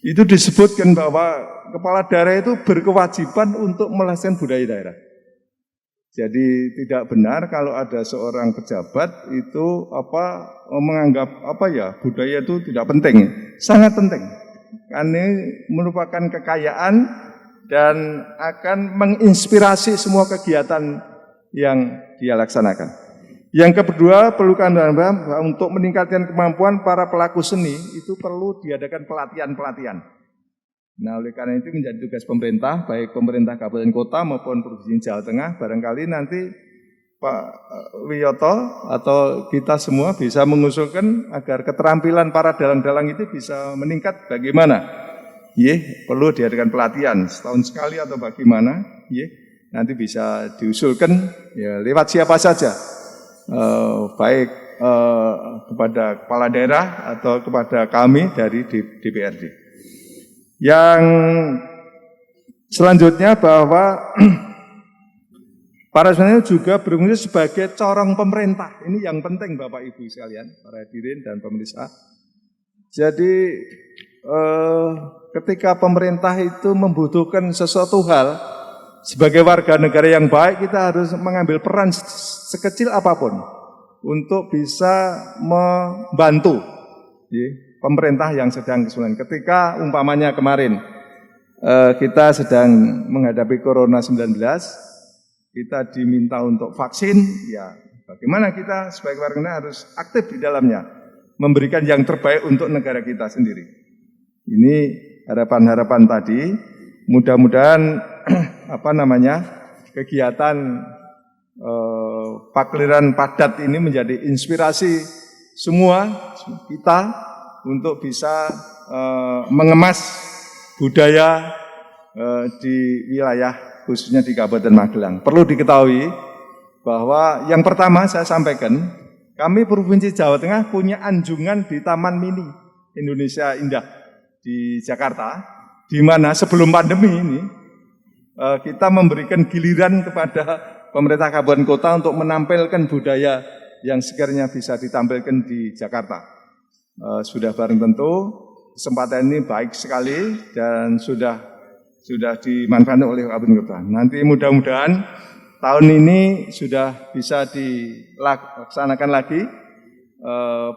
itu disebutkan bahwa kepala daerah itu berkewajiban untuk melestarikan budaya daerah. Jadi tidak benar kalau ada seorang pejabat itu menganggap budaya itu tidak penting. Sangat penting. Karena ini merupakan kekayaan dan akan menginspirasi semua kegiatan yang dia laksanakan. Yang kedua, perlu untuk meningkatkan kemampuan para pelaku seni itu perlu diadakan pelatihan-pelatihan. Nah, oleh karena itu menjadi tugas pemerintah, baik pemerintah kabupaten kota maupun provinsi Jawa Tengah, barangkali nanti Pak Wiyoto atau kita semua bisa mengusulkan agar keterampilan para dalang-dalang itu bisa meningkat bagaimana. Perlu diadakan pelatihan setahun sekali atau bagaimana, nanti bisa diusulkan ya lewat siapa saja. Baik kepada kepala daerah atau kepada kami dari DPRD. Yang selanjutnya bahwa para sebenarnya juga berfungsi sebagai corong pemerintah. Ini yang penting Bapak Ibu sekalian, para hadirin dan pemirsa. Jadi ketika pemerintah itu membutuhkan sesuatu hal, sebagai warga negara yang baik, kita harus mengambil peran sekecil apapun untuk bisa membantu pemerintah yang sedang kesulitan. Ketika umpamanya kemarin kita sedang menghadapi Corona-19, kita diminta untuk vaksin, ya bagaimana kita sebagai warga negara harus aktif di dalamnya, memberikan yang terbaik untuk negara kita sendiri. Ini harapan-harapan tadi, mudah-mudahan kegiatan Pakliran Padat ini menjadi inspirasi semua kita untuk bisa mengemas budaya di wilayah khususnya di Kabupaten Magelang. Perlu diketahui bahwa yang pertama saya sampaikan, kami Provinsi Jawa Tengah punya anjungan di Taman Mini Indonesia Indah di Jakarta, di mana sebelum pandemi ini kita memberikan giliran kepada pemerintah kabupaten kota untuk menampilkan budaya yang sekiranya bisa ditampilkan di Jakarta. Sudah barang tentu kesempatan ini baik sekali dan sudah dimanfaatkan oleh kabupaten kota. Nanti mudah-mudahan tahun ini sudah bisa dilaksanakan lagi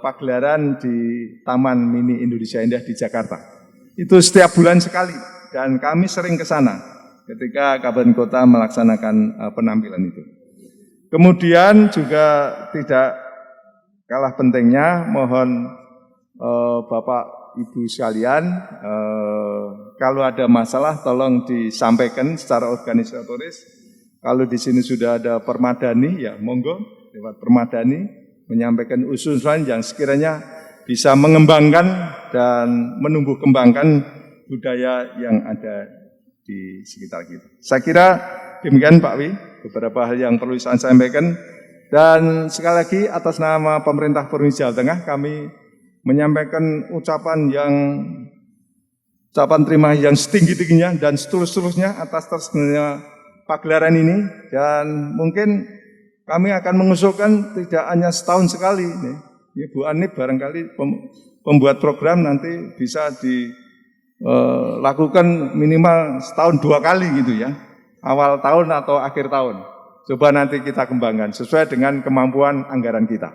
pagelaran di Taman Mini Indonesia Indah di Jakarta. Itu setiap bulan sekali dan kami sering ke sana ketika kabupaten kota melaksanakan penampilan itu. Kemudian juga tidak kalah pentingnya, mohon Bapak Ibu sekalian, kalau ada masalah tolong disampaikan secara organisatoris. Kalau di sini sudah ada Permadani, ya monggo lewat Permadani menyampaikan usulan yang sekiranya bisa mengembangkan dan menumbuh kembangkan budaya yang ada di sekitar kita. Saya kira demikian Pak Wi, beberapa hal yang perlu saya sampaikan. Dan sekali lagi atas nama pemerintah Provinsi Jawa Tengah kami menyampaikan ucapan terima yang setinggi-tingginya dan seterusnya atas terselenggaranya pagelaran ini. Dan mungkin kami akan mengusulkan tidak hanya setahun sekali. Bu Anip barangkali pembuat program nanti bisa lakukan minimal setahun 2 kali gitu ya, awal tahun atau akhir tahun. Coba nanti kita kembangkan sesuai dengan kemampuan anggaran kita.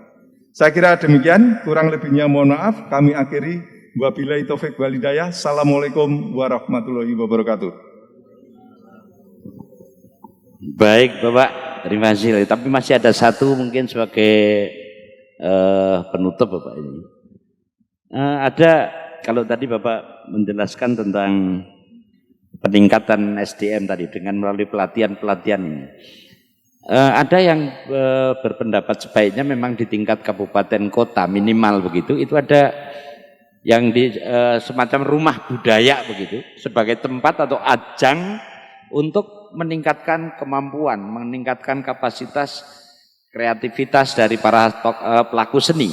Saya kira demikian, kurang lebihnya mohon maaf. Kami akhiri, wabillahi taufik wal hidayah. Assalamualaikum warahmatullahi wabarakatuh. Baik Bapak, terima kasih. Tapi masih ada satu mungkin sebagai penutup Bapak ini. Ada, kalau tadi Bapak menjelaskan tentang peningkatan SDM tadi dengan melalui pelatihan-pelatihan ini. Ada yang berpendapat sebaiknya memang di tingkat kabupaten kota minimal begitu, itu ada yang di semacam rumah budaya begitu, sebagai tempat atau ajang untuk meningkatkan kemampuan, meningkatkan kapasitas kreativitas dari para pelaku seni.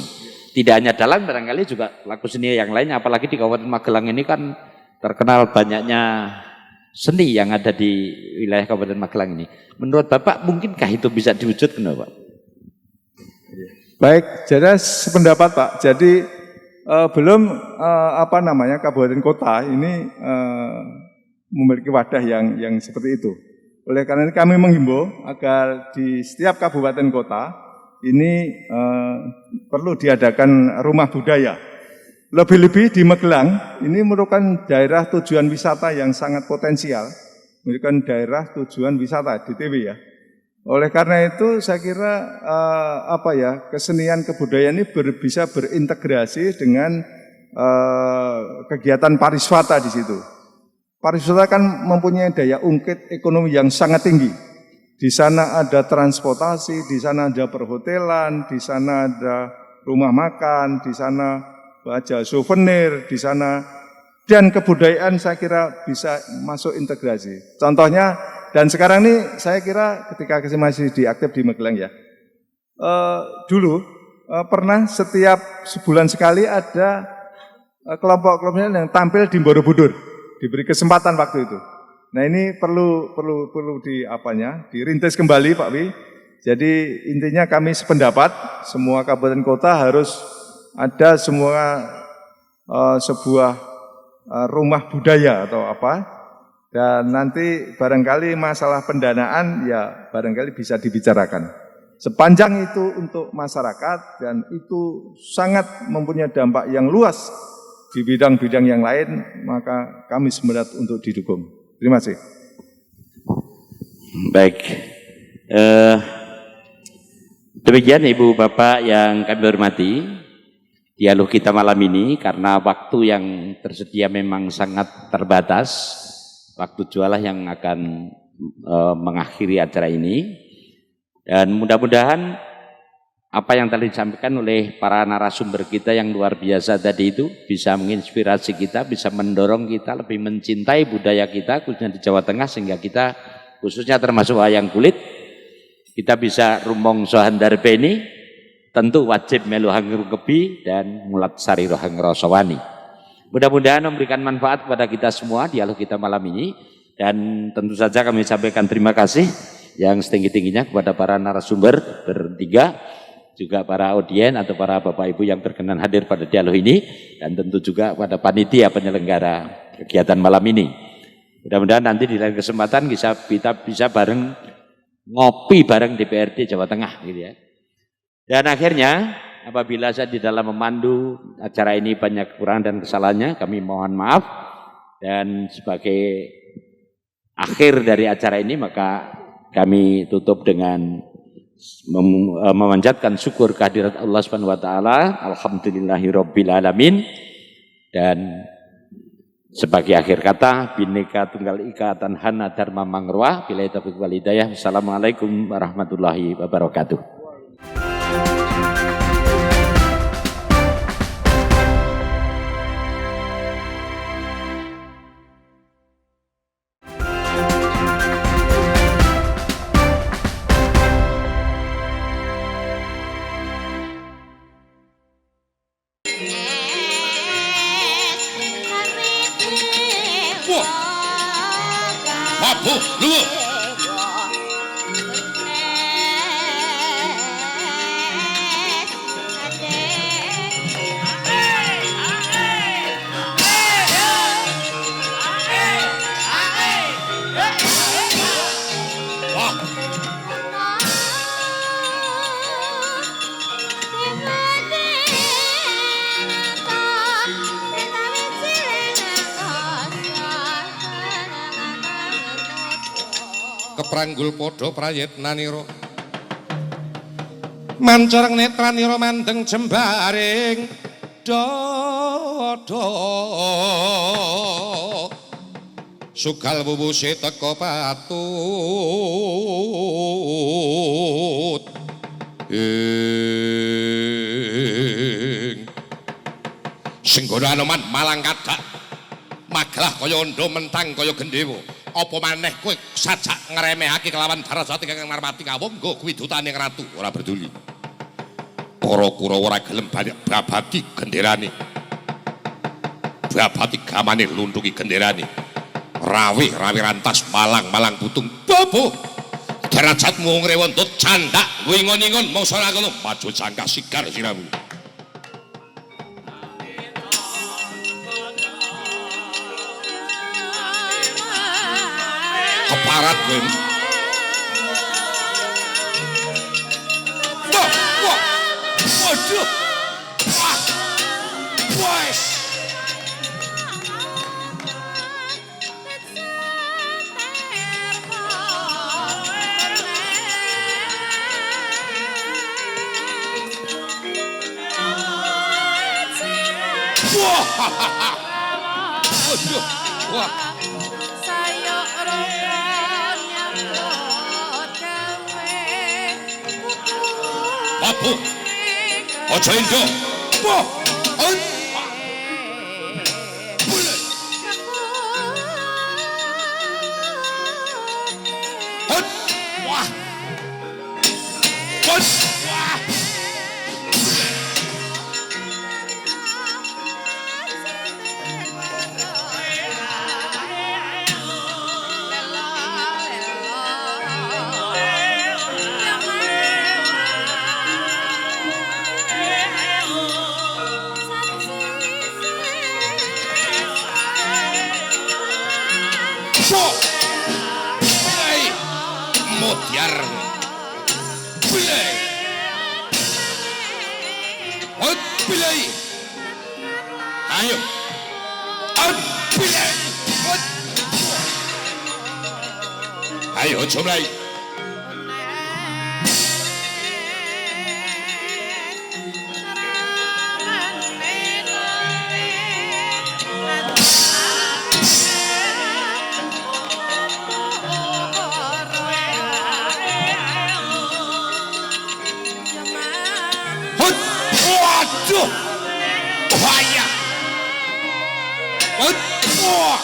Tidak hanya dalang, barangkali juga pelaku seni yang lainnya, apalagi di Kabupaten Magelang ini kan terkenal banyaknya seni yang ada di wilayah Kabupaten Magelang ini. Menurut Bapak, mungkinkah itu bisa diwujudkan, Pak? Baik, jadi sependapat Pak. Jadi belum kabupaten kota ini memiliki wadah yang seperti itu. Oleh karena itu kami menghimbau agar di setiap kabupaten kota ini perlu diadakan rumah budaya. Lebih-lebih di Magelang, ini merupakan daerah tujuan wisata yang sangat potensial. Merupakan daerah tujuan wisata, DTW ya. Oleh karena itu saya kira kesenian kebudayaan ini bisa berintegrasi dengan kegiatan pariwisata di situ. Pariwisata kan mempunyai daya ungkit ekonomi yang sangat tinggi. Di sana ada transportasi, di sana ada perhotelan, di sana ada rumah makan, di sana baca souvenir, di sana dan kebudayaan saya kira bisa masuk integrasi. Contohnya, dan sekarang ini saya kira ketika masih diaktif di Magelang ya, dulu pernah setiap sebulan sekali ada kelompok-kelompok yang tampil di Borobudur, diberi kesempatan waktu itu. Nah ini perlu dirintis kembali Pak Wi. Jadi intinya kami sependapat, semua kabupaten kota harus ada sebuah rumah budaya atau apa, dan nanti barangkali masalah pendanaan ya barangkali bisa dibicarakan. Sepanjang itu untuk masyarakat dan itu sangat mempunyai dampak yang luas di bidang-bidang yang lain, maka kami semangat untuk didukung. Terima kasih. Baik. Demikian Ibu Bapak yang kami hormati, dialog kita malam ini karena waktu yang tersedia memang sangat terbatas. Waktu jualah yang akan mengakhiri acara ini. Dan mudah-mudahan apa yang tadi disampaikan oleh para narasumber kita yang luar biasa tadi itu bisa menginspirasi kita, bisa mendorong kita lebih mencintai budaya kita khususnya di Jawa Tengah, sehingga kita khususnya termasuk wayang kulit kita bisa rumong sohandar beni, tentu wajib melu hangru kebi dan mulat sari rohang rosowani. Mudah-mudahan memberikan manfaat kepada kita semua dialog kita malam ini, dan tentu saja kami sampaikan terima kasih yang setinggi-tingginya kepada para narasumber bertiga, juga para audien atau para bapak ibu yang berkenan hadir pada dialog ini, dan tentu juga pada panitia penyelenggara kegiatan malam ini. Mudah-mudahan nanti di lain kesempatan kita bisa bareng ngopi bareng DPRD Jawa Tengah gitu ya. Dan akhirnya apabila saya di dalam memandu acara ini banyak kekurangan dan kesalahannya, kami mohon maaf. Dan sebagai akhir dari acara ini maka kami tutup dengan memanjatkan syukur kehadirat Allah Subhanahu wa taala. Alhamdulillahirabbil alamin. Dan sebagai akhir kata, Bhinneka Tunggal Ika Tanhana Dharma Mangrwa, billahi taufiq wal hidayah. Wassalamualaikum warahmatullahi wabarakatuh. Pranggul podo prayitnaniro mancoreng netraniro mandeng jembaring dodo sugal wuwuse teka patut Senggara Anoman malang kadak maglah kaya ndo mentang kaya gendhewa. Apa maneh kowe sajak ngremehake kelawan Darajati kang marmati kawonggo kuwidutaning ratu ora peduli. Para Kurawa ora gelem babati genderane. Babati gamane luntuki genderane. Rawi rantas malang putung bobo. Darajatmu ngrewontut candak wingon-ingon mongso ora ngono maju jangka sigar siramu. Keparat kowe. Waduh. Wes. Wah. Aduh. Wah. Sayo rokok nyambut gawe Apa? Aja endo. Wah. Wah. Wah. Play. Mutiar. Play. Play. Ayo. Play. Ayo, mulai. Waduh, bahaya. Wah.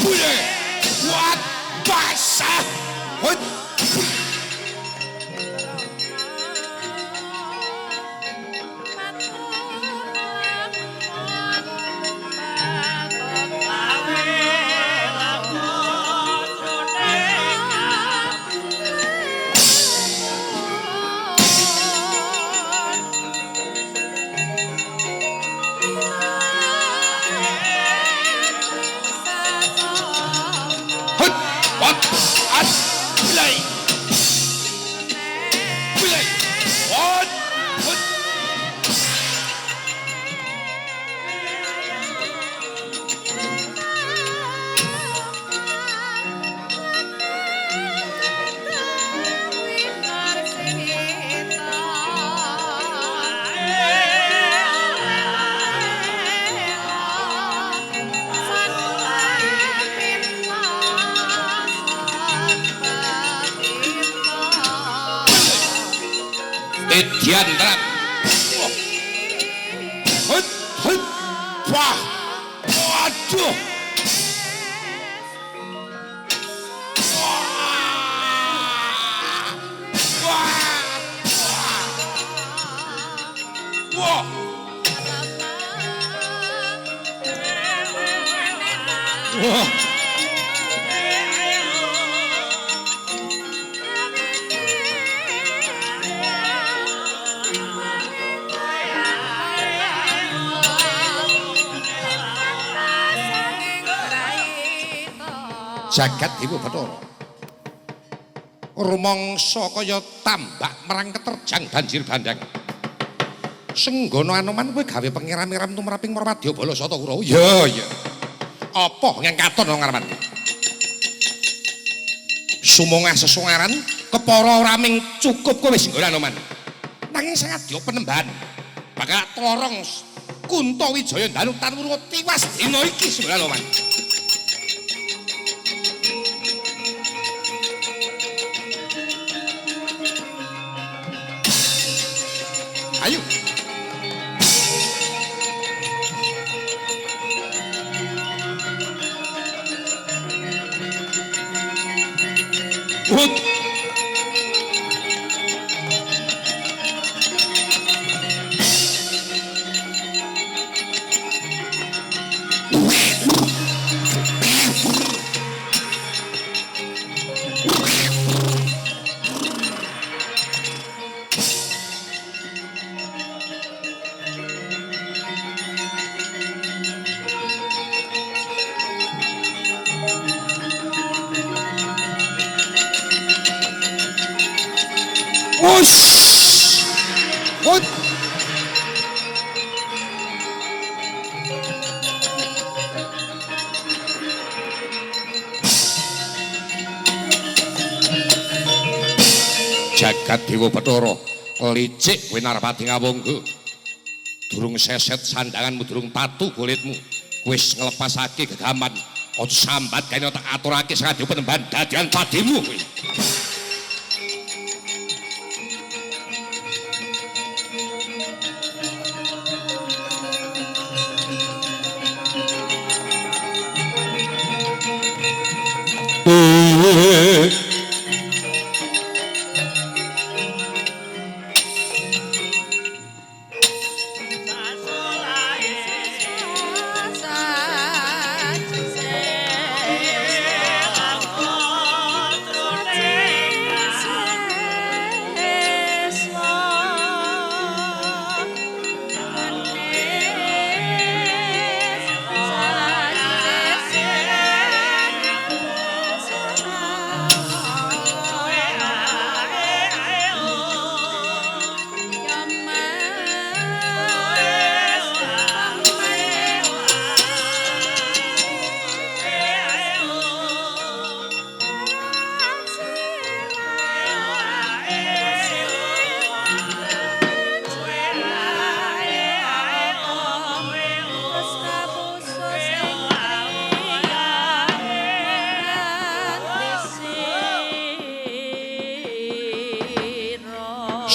Boleh. Wah, basah. Edian terang. Wah. Waduh. Wah. Wah. Jagat Dewa Bathara rumangsa kaya tambak merang keterjang banjir bandang senggono Anoman kowe gawe pengiram-iram tumraping Marwadya Bala Sata Kurawa ya apa ngangkaton wong ngarepan sumungah sesungaran kepara ora ming cukup kowe wis nggono Anoman nanging sangadya penembahan bakal tlorong Kuntawijaya Danu Tanwurwa tiwas dina iki senggono Anoman. Ayo. jagat dewa Bathara licik kowe Narpati Ngawangga durung seset sandanganmu durung tatu golitmu wis nglepasake gegaman aja sambat kene tak aturake Sangadi Penemban dadian padimu kowe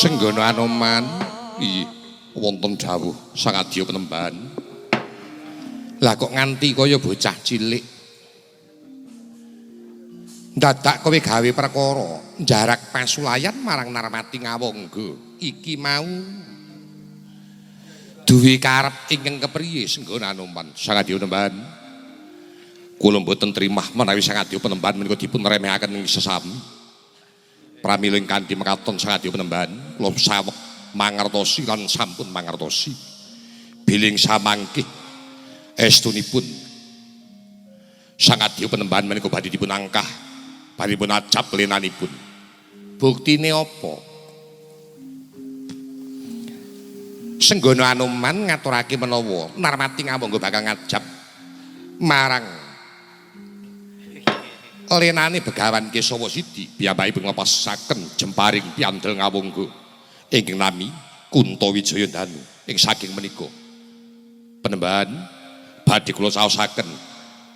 Senggana Anoman iki wonten dawuh Sangadi Penemban. Lah kok nganti kaya bocah cilik. Dadak kowe gawe perkara jarak pasulayan marang Narpati Ngawangga. Iki mau duwe karep ingkang kepriye Senggana Anoman Sangadi Penemban? Kula mboten trimah menawi Sangadi Penemban menika dipun remehaken ing sesami. Pramila kanthi mekaten Sangadi Penemban kula saweg mangertosi lan sampun mangertosi bilih samangkih estunipun Sangadi Penemban menika badhe dipun angkah badhe dipun ajab lenanipun buktine apa Senggana Anoman ngaturake menawa Narpati Ngawangga bakal ngajab marang lenane Begawan Kesawa Sidi piyambakipun nglepasaken jemparing piandel Ngawangga ingkang nami Kuntawijaya Danu ing saking menika Penemban badhe kula saosaken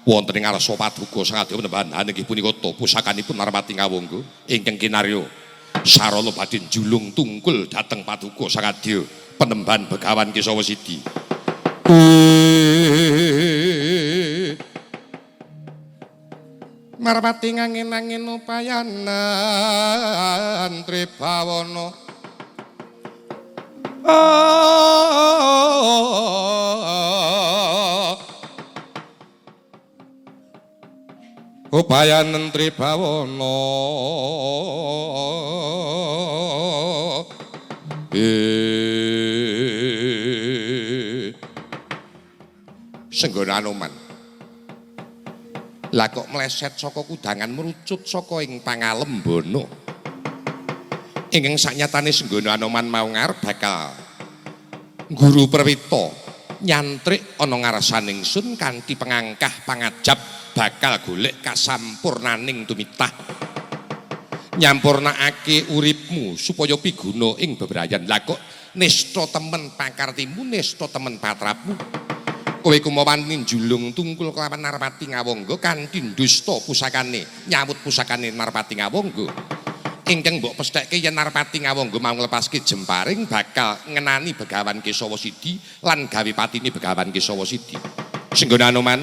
wonten ing ngarsa paduka Sangadi Penemban inggih punika pusakanipun Narpati Ngawangga ingkang kinarya sarana badhe julung tungkul dhateng paduka Sangadi Penemban Begawan Kesawa Sidi. Narpati ngangin-angin upayanan Tribawana upayanan Tribawana Senggana Anoman lah kok meleset saka kudangan merucut saka ing pangalembana ingkang saknyatane Senggana Anoman mau ngarep bakal guru perwita nyantrik ana ngarsaning sun kanthi pengangkah pangajab bakal golek kasampurnaning tumitah nyampurnakake uripmu supaya piguna ing bebrayan lah kok nista temen pakartimu nista temen patrapmu kowe kumawani julung tungkul kelawan Narpati Ngawangga kanthi dusta pusakane nyawut pusakane Narpati Ngawangga ingkang mbok pesthekke yen Narpati Ngawangga mau nglepaske jemparing bakal ngenani Begawan Kesawa Sidi lan gawe patine Begawan Kesawa Sidi. Senggana Anoman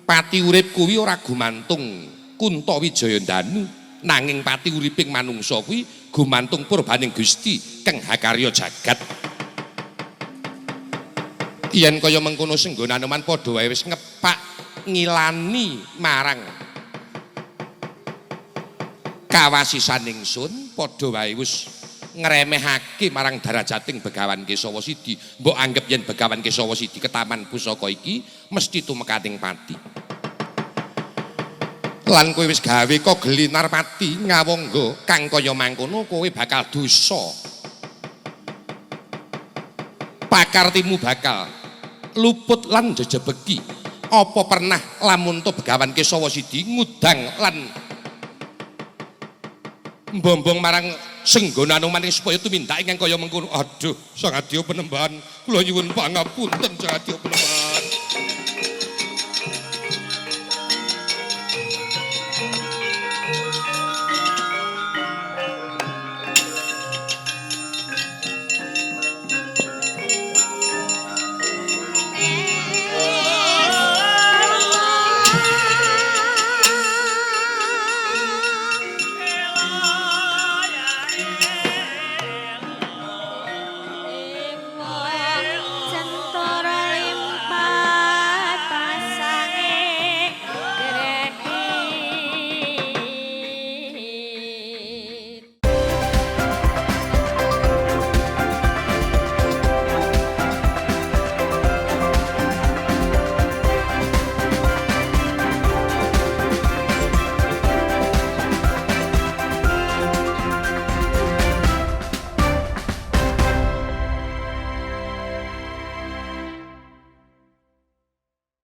pati urip kuwi ora gumantung Kuntawijaya Danu nanging pati uriping manungsa kuwi gumantung purbaning Gusti kang hakarya jagat. Yen kaya mengkono Senggana Anoman padha wae wis ngepak ngilani marang kawasisaning sun padha wae wis ngremehake marang darajating Begawan Kesawa Sidi. Mbok anggap yen Begawan Kesawa Sidi ketaman pusaka iki mesti tumekaning pati. Lan kowe wis gawe kogeli Narpati Ngawangga kang kaya mangkono kowe bakal dosa. Pakartimu bakal luput lan jejebeki. Apa pernah lamun to Begawan Kesawa Sidi ngudang lan Mbombong marang senggonan maning supaya tumindak ingkang kaya mengkono. Aduh, Sang Adya Penembahan, kula nyuwun pangapunten Sang Adya Penembahan.